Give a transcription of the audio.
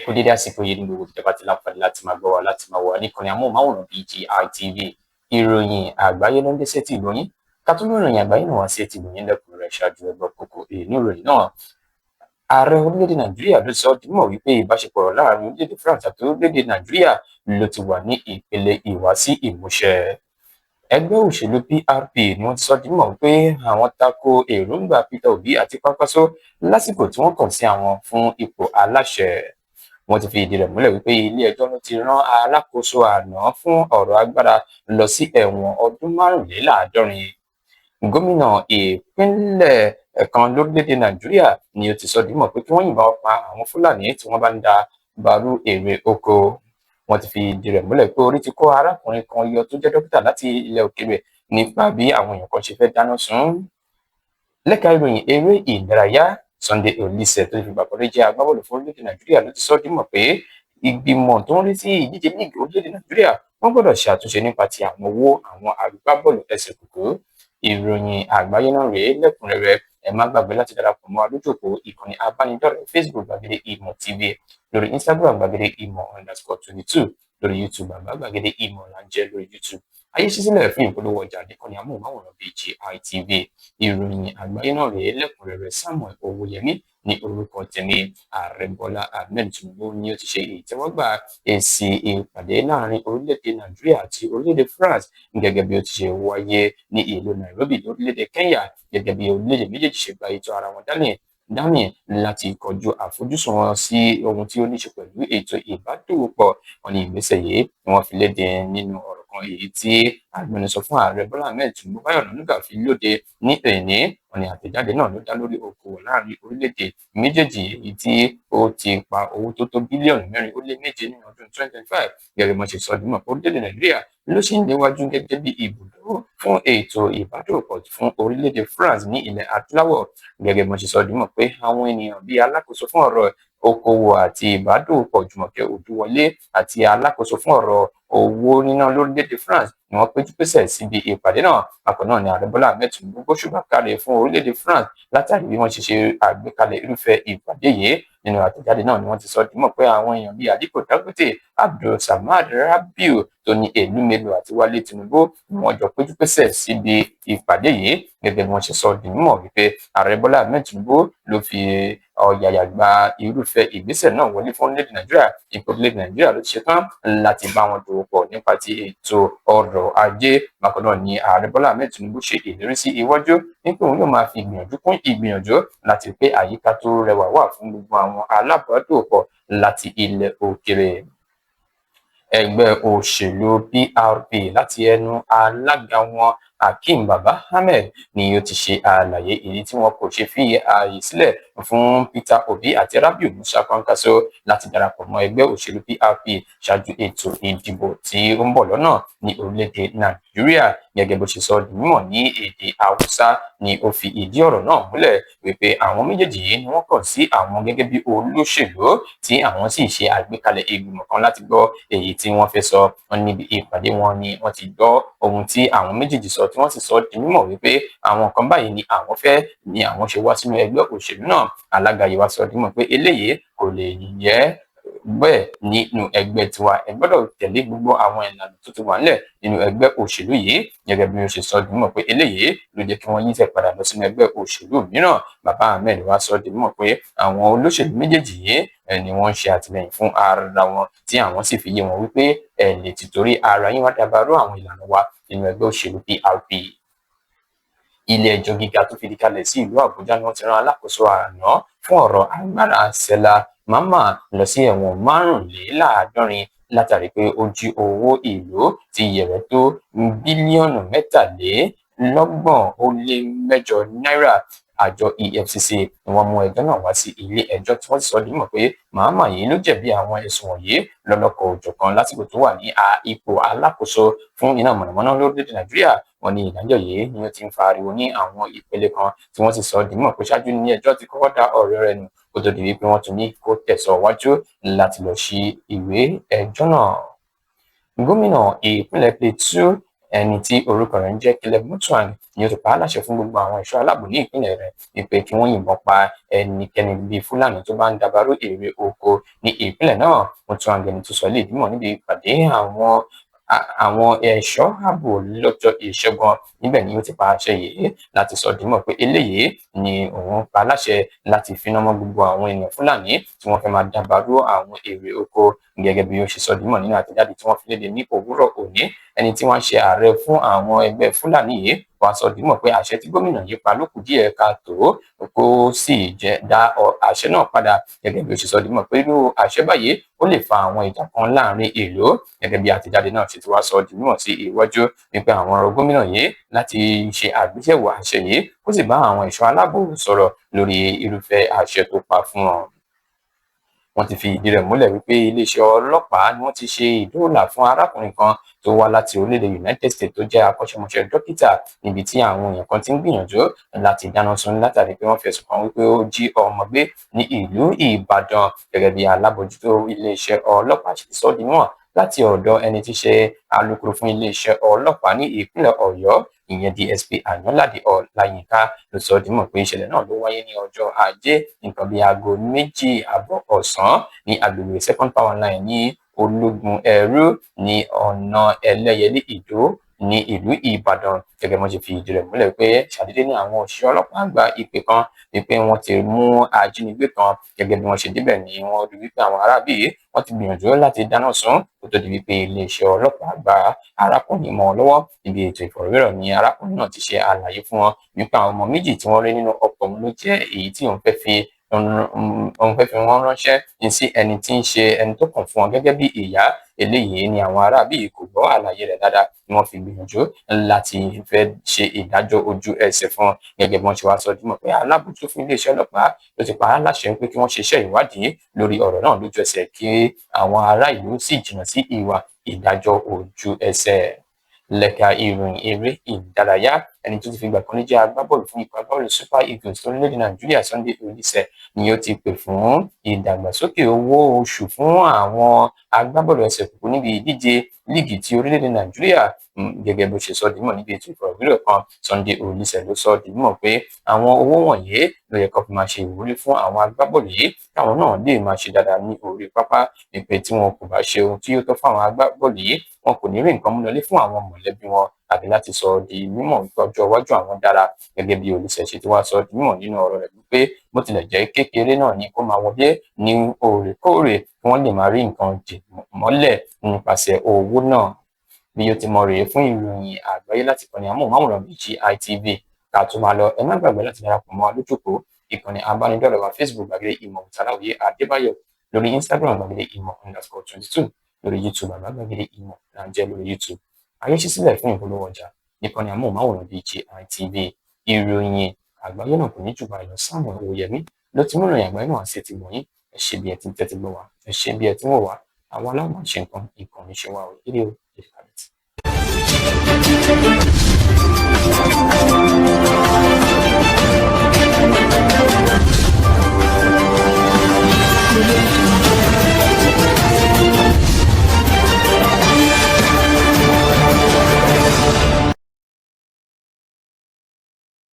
kú dédé àsìkò yìí ní gbogbo ìjọba ti láǹfààní láti máa gbọ́ wa láti máa wà níkànnì amóhùnmáwòrán BGI TV. Ìròyìn àgbáyé ló ń dé sétí ìgbọ̀nyín. Ká tó mú ìròyìn àgbáyé náà wá sí etí ìgbọ̀nyín lẹ́kùnrẹ́rẹ́ ṣáájú ẹgbẹ́ kókó inú ìròyìn náà. Ààrẹ orílẹ̀-èdè Nàìjíríà ló sọ di mímọ̀ wípé ìbáṣepọ̀ láàrin orílẹ̀-èdè France àti orílẹ̀-èdè Nàìjíríà ló ti wà ní ìpele ìwásí ìmúṣẹ. Ẹgbẹ́ òṣèlú PRP ni wọ́n ti sọ di mímọ̀ wípé àwọn tako èròǹgbà Peter Obi àti Kwankwaso lásìkò tí wọ́n kàn sí àwọn fún ipò aláṣẹ. Wọ́n ti fi ìdí rẹ̀ múlẹ̀ wípé ilé-ẹjọ́ ló ti rán alákòóso àná fún ọ̀rọ̀ agbára lọ sí ẹ̀wọ̀n ọdún 75. Gómìnà ìpínlẹ̀ kan lórílẹ̀-èdè Nàìjíríà ni ó ti sọ di mímọ̀ pé kí wọ́n yìnbọn pa àwọn Fúlàní tí wọ́n bá ń da bàrú èrè oko. Wọ́n ti fi ìdí rẹ̀ múlẹ̀ pé orí ti kó arákùnrin kan yọ tó jẹ́ dókítà láti ilẹ̀ òkèèrè nípa bí àwọn èèyàn kan ṣe fẹ́ dáná sun. Lẹ́ka ìròyìn eré ìdárayá, Sunday Olise tó fi gbàgbọ́ jẹ́ agbábọ́ọ̀lù fún orílẹ̀-èdè Nàìjíríà ló ti sọ di mímọ̀ pé ìgbìmọ̀ tó ń rí sí ìdíje líìgì orílẹ̀-èdè Nàìjíríà wọ́n gbọ́dọ̀ ṣàtúnṣe nípa ti àwọn owó àwọn agbábọ́ọ̀lù ẹsẹ̀ kùkú. Ìròyìn àgbáyé náà rèé lẹ́kùnrẹ́rẹ́. Ẹ má gbàgbé láti darapọ̀ mọ́ lójú òpó ìkànnì abánidọ́rẹ̀ẹ́ Facebook Gbàgede Ìmọ̀ TV, lórí Instagram Gbàgede Ìmọ̀_22, lórí YouTube Gbàgede Ìmọ̀ Làǹjẹ́ lórí YouTube. Ayé ṣí sílẹ̀ fún ìpolówó ọjà nìkànnì amóhùnmáwòrán BGI TV. Ìròyìn àgbáyé náà rèé lẹ́kùnrẹ́rẹ́. Samuel Owóyẹmí ní orúkọ tèmi. Ààrẹ Bọ́lá Ahmed Tinubu ni ó ti ṣe ìtẹ́wọ́gbà èsì ìpàdé láàrin orílẹ̀-èdè Nàìjíríà àti orílẹ̀-èdè France gẹ́gẹ́ bí ó ti ṣe wáyé ní ìlú Nairobi lórílẹ̀-èdè Kenya, gẹ́gẹ́ bí orílẹ̀-èdè méjèèjì ṣe gba ètò ara wọn dání láti kọjú àfojúsùn wọn sí ohun tí ó ní ṣe pẹ̀lú ètò ìbádòwòpọ̀. Wọ́n ní ìgbésẹ̀ yìí ni wọ́n fi léde nínú ọ̀rọ̀ kan èyí tí agbẹnusọ fún ààrẹ Bọ́lá Ahmed Tinubu Báyọ̀ Ọ̀nànúgà fi lóde ní èní. Wọ́n ní àtẹ̀jáde náà ló dá lórí okòwò láàrin orílẹ̀-èdè méjèèjì èyí tí ó ti pa owó tó tó bílíọ̀nù 4.7 nínú ọdún 2025. Gẹ́gẹ́ bí wọ́n ṣe sọ di mímọ̀ pé orílẹ̀-èdè Nàìjíríà ló ṣì ń léwájú gẹ́gẹ́ bí ibùdó fún ètò ìbádòwòpọ̀ fún orílẹ̀-èdè France ní ilẹ̀ adúláwọ̀. Gẹ́gẹ́ bí wọ́n ṣe sọ di mímọ̀ pé àwọn ènìyàn bíi alákòóso fún ọ̀rọ̀ okòwò àti ìbádòwòpọ̀ Jùmọ̀kẹ́ Òdúwọlé àti alákòóso fún ọ̀rọ̀ owó níná lórílẹ̀-èdè France ni wọ́n péjú pésẹ̀ síbi ìpàdé náà. Bákan náà ni ààrẹ Bọ́lá Ahmed Tinubu gbóṣùbà káre fún orílẹ̀-èdè France látàrí bí wọ́n ṣe ṣe àgbékalẹ̀ irúfẹ́ ìpàdé yìí. Nínú àtẹ̀jáde náà ni wọ́n ti sọ di mímọ̀ pé àwọn èèyàn bíi Aliko Dangote, Abdulsamad Rabiu, Tony Elumelu àti Wálé Tinubu ni wọ́n jọ péjú pésẹ̀ síbi ìpàdé yìí. Gẹ́gẹ́ bí wọ́n ṣe sọ di mímọ̀ wípé ààrẹ Bọ́lá Ahmed Tinubu ló fi ọ̀yàyà gba irúfẹ́ ìgbésẹ̀ náà wọlé fún orílẹ̀-èdè Nàìjíríà. Ipò orílẹ̀-èdè Nàìjíríà ló ti ṣetán láti bá wọn dòwò pọ̀ nípa ti ètò ọrọ̀ ajé. Bákan náà ni ààrẹ Bọ́lá Ahmed Tinubu ṣe ìlérí sí iwájú nípé òun yóò máa fi ìgbìyànjú kún ìgbìyànjú láti pé àyíká tó rẹwà wà fún gbogbo àwọn alábàádòwòpọ̀ láti ilẹ̀ òkèèrè. Ẹgbẹ́ òṣèlú PRP láti ẹnu alága wọn Hakeem Baba Ahmed ni ó ti ṣe àlàyé èyí tí wọn kò ṣe fi ààyè sílẹ̀ fún Peter Obi àti Rabiu Musa Kwankwaso láti darapọ̀ mọ́ ẹgbẹ́ òṣèlú PRP ṣáájú ètò ìdìbò tí ó ń bọ̀ lọ́nà ní orílẹ̀-èdè Nàìjíríà. Gẹ́gẹ́ bó ṣe sọ di mímọ̀ ní èdè Haúsá ni ó fi ìdí ọ̀rọ̀ náà múlẹ̀ wípé àwọn méjèèjì yìí ni wọ́n kàn sí àwọn gẹ́gẹ́ bí olóṣèlú tí àwọn sì ṣe àgbékalẹ̀ ìgbìmọ̀ kan láti gbọ́ èyí tí wọ́n fẹ́ sọ. Wọ́n níbi ìpàdé wọn ni wọ́n ti gbọ́ ohun tí àwọn méjèèjì sọ tí wọ́n sì sọ di mímọ̀ wípé àwọn kan báyìí ni àwọn fẹ́ ni àwọn ṣe wá sínú ẹgbẹ́ òṣèlú náà. Alága yìí wá sọ di mímọ̀ pé eléyìí kò lè yẹ bẹ́ẹ̀ nínú ẹgbẹ́ tiwa, ẹ gbọ́dọ̀ tẹ̀lé gbogbo àwọn ìlànà tó ti wà nílẹ̀ nínú ẹgbẹ́ òṣèlú yìí. Gẹ́gẹ́ bí ó ṣe sọ di mímọ̀ pé eléyìí ló jẹ́ kí wọ́n yí tẹ̀ padà lọ sínú ẹgbẹ́ òṣèlú mìíràn. Bàbá Ahmed wá sọ di mímọ̀ pé àwọn olóṣèlú méjèèjì yìí ni wọ́n ń ṣe àtìlẹ́yìn fún ara wọn tí àwọn sì fi yé wọn wípé ẹ lè ti torí ara yín wá dàbàrú àwọn ìlànà wa nínú ẹgbẹ́ òṣèlú PRP. Ilé ẹjọ́ gíga tó fìdí kalẹ̀ sí ìlú Àbújá ni wọ́n ti rán alákòóso àná fún ọ̀rọ̀ agbára Sela Mama lọ sí ẹ̀wọ̀n 75 látàrí pé ó jí owó ìlú tí iye rẹ̀ tó bílíọ̀nù 23.8 náírà. Àjọ EFCC ni wọ́n mú ẹjọ́ náà wá sí ilé ẹjọ́ tí wọ́n sì sọ di mímọ̀ pé Mama yìí ló jẹ̀bi àwọn ẹ̀sùn wọ̀nyí lọ́lọ́kọ̀ òjọ̀kan lásìkò tó wà ní ipò alákòóso fún iná mọ̀nàmọ́ná lórílẹ̀-èdè Nàìjíríà. Wọ́n ní ìdájọ́ yìí ni ó ti ń fa ariwo ní àwọn ìpele kan tí wọ́n sì sọ di mímọ̀ pé ṣáájú ní ẹjọ́ ti kọ́kọ́ dá ọ̀rọ̀ rẹ̀ nù kó tó di wípé wọ́n tún ní kó tẹ̀síwájú láti lọ sí ìwé ẹjọ́ náà. Gómìnà ìpínlẹ̀ Plateau ẹni tí orúkọ rẹ̀ ń jẹ́ Caleb Mutuang ni ó ti pa á láṣẹ fún gbogbo àwọn ẹ̀ṣọ́ aláàbò ní ìpínlẹ̀ rẹ̀ wípé kí wọ́n yìnbọn pa ẹnikẹ́ni bíi Fúlàní tó bá ń dabarú èrè oko ní ìpínlẹ̀ náà. Mutuang ẹni tó sọ ilé ìdímọ̀ níbi ìpàdé àwọn ẹ̀ṣọ́ ààbò lọ́jọ́ ìṣẹ́gun níbẹ̀ ni ó ti pa àṣẹ yìí láti sọ dímọ̀ pé eléyìí ni òun pa láṣẹ láti finá mọ́ gbogbo àwọn ènìyàn Fúlàní tí wọ́n fẹ́ máa dabarú àwọn èrè oko gẹ́gẹ́ bí ó ṣe sọ dímọ̀ nínú àtẹ̀jáde tí wọ́n fi léde ní òwúrọ̀ òní. Ẹni tí wọ́n ṣe ààrẹ fún àwọn ẹgbẹ́ Fúlàní yìí wàá sọ dímọ̀ pé àṣẹ tí gómìnà yìí pa ló kù díẹ̀ káàtó kó sì dá àṣẹ náà padà gẹ́gẹ́ bí ó ṣe sọ dímọ̀ pé irú àṣẹ báyìí ó lè fa àwọn ìjà kan láàrin ìlú gẹ́gẹ́ bí àtẹ̀jáde náà ṣe ti wá sọ dímọ̀ sí iwájú wípé àwọn ọ̀rọ̀ gómìnà yìí láti ṣe àgbéyẹ̀wò àṣẹ yìí ó sì bá àwọn ẹ̀ṣọ́ aláàbò sọ̀rọ̀ lórí irúfẹ́ àṣẹ tó pa fún wọn. Wọ́n ti fi ìdí rẹ̀ múlẹ̀ wípé iléeṣẹ́ ọlọ́pàá ni wọ́n ti ṣe ìdóòlà fún arákùnrin kan tó wá láti orílẹ̀-èdè United States tó jẹ́ akọ́ṣẹ́mọṣẹ́ dókítà níbi tí àwọn èèyàn kan ti ń gbìyànjú láti dáná sun látàrí pé wọ́n fẹ̀sùn kàn wípé ó jí ọmọ gbé ní ìlú Ìbàdàn gẹ́gẹ́ bí alábòjútó iléeṣẹ́ ọlọ́pàá ṣe sọ di mọ̀ láti ọ̀dọ̀ ẹni tí ṣe alukoro fún iléeṣẹ́ ọlọ́pàá ní ìpínlẹ̀ Ọ̀yọ́ ìyẹn DSP Àyànládé Ọláyínká ló sọ di mọ̀ pé ìṣẹ̀lẹ̀ náà ló wáyé ní ọjọ́ Ajé nǹkan bíi aago 2:00 ọ̀sán ní agbègbè Second Power Line ní Ológun Ẹrú ní ọ̀nà Ẹlẹ́yẹlé Ìdó ní ìlú Ìbàdàn gẹ́gẹ́ bí wọ́n ṣe fi ìdí rẹ̀ múlẹ̀ pé ṣàdédé ní àwọn òṣìṣẹ́ ọlọ́pàá gba ìpè kan wípé wọ́n ti mú ajínigbé kan gẹ́gẹ́ bí wọ́n ṣe débẹ̀ ni wọ́n rí wípé àwọn aráabí wọ́n ti gbìyànjú láti dáná sun kó tó di wípé iléeṣẹ́ ọlọ́pàá gba arákùnrin mọ́ lọ́wọ́. Ibi ètò ìfọ̀rọ̀wérọ̀ ni arákùnrin náà ti ṣe àlàyé fún wọn wípé àwọn ọmọ méjì tí wọ́n rí nínú ọkọ̀ ló jẹ́ èyí tí òun fẹ́ fi wọ́n ránṣẹ́ sí ẹni tí ń ṣe ẹni tó kàn fún wọn gẹ́gẹ́ bí ìyá. Eléyìí ni àwọn aráabí kò gbọ́ àlàyé rẹ̀ dáadáa ni wọ́n fi gbìyànjú láti fẹ́ ṣe ìdájọ́ ojú ẹsẹ̀ fún wọn gẹ́gẹ́ bí wọ́n ṣe wá sọ dímọ̀ pé alábòójútó fún iléeṣẹ́ ọlọ́pàá ló ti pa á láṣẹ pé kí wọ́n ṣe iṣẹ́ ìwádìí lórí ọ̀rọ̀ náà lójú ẹsẹ̀ kí àwọn ará ìlú sì jìnnà sí ìwà ìdájọ́ ojú ẹsẹ̀. Lẹ́ka ìròyìn eré ìdárayá ẹni tó ti fi ìgbà kan rí jẹ́ agbábọ́ọ̀lù fún ikọ̀ agbábọ́ọ̀lù Super Eagles orílẹ̀-èdè Nàìjíríà Sunday Oliseh ni ó ti pè fún ìdàgbàsókè owó oṣù fún àwọn agbábọ́ọ̀lù ẹsẹ̀ kúkú níbi ìdíje líìgì ti orílẹ̀-èdè Nàìjíríà gẹ́gẹ́ bó ṣe sọ di mímọ̀ níbi ètò ìfọ̀rọ̀wérọ̀ kan. Sunday Oliseh ló sọ di mímọ̀ pé àwọn owó wọ̀nyí ló yẹ kó fi máa ṣe ìwúrí fún àwọn agbábọ́ọ̀lù yìí káwọn náà lè máa ṣe dáadáa ní orí pápá wípé tí wọn kò bá ṣe ohun tí yóò tọ́ fún àwọn agbábọ́ọ̀lù yìí wọn kò ní rí nǹkan mú lọlé fún àwọn mọ̀lẹ́bí wọn àti láti sọ di mímọ̀ wípé ọjọ́ iwájú àwọn dára gẹ́gẹ́ bí Oliseh ṣe ti wá sọ di mímọ̀ nínú ọ̀rọ̀ rẹ̀ wípé bó tilẹ̀ jẹ́ kékeré náà ni kó máa wọlé ní òrèkóòrè kí wọ́n lè máa rí nǹkan dì mọ́lẹ̀ nípasẹ̀ owó náà. Bí ó ti mọ rèé fún ìròyìn àgbáyé láti ìkànnì amóhùnmáwòrán BGI TV ká tó máa lọ ẹ má gbàgbé láti darapọ̀ mọ́ alójúkò ìkànnì abánidọ́rẹ̀ẹ́ wa Facebook Gbàgede Ìmọ̀ Ọláwìyé Adébáyọ̀ lórí Instagram Gbàgede Ìmọ̀_22 lórí YouTube Gbàgede Ìmọ̀ là ń jẹ́ lórí YouTube. Ayé ṣí sílẹ̀ fún ìpolówó ọjà ìkànnì amóhùnmáwòrán BGI TV. Ìròyìn àgbáyé náà kò ní jù báyìí lọ. Samuel Owóyẹmí ló ti mú ìròyìn àgbáyé náà sí ti wọ̀nyí. Ẹ ṣé bí ẹ ti ń tẹ́tí gbọ́ wa, ẹ ṣé bí ẹ ti ń wò wá. Àwọn aláwọ̀ ṣe nǹkan ìkànnì ṣe wá o. Ire o, ire kàbìtì.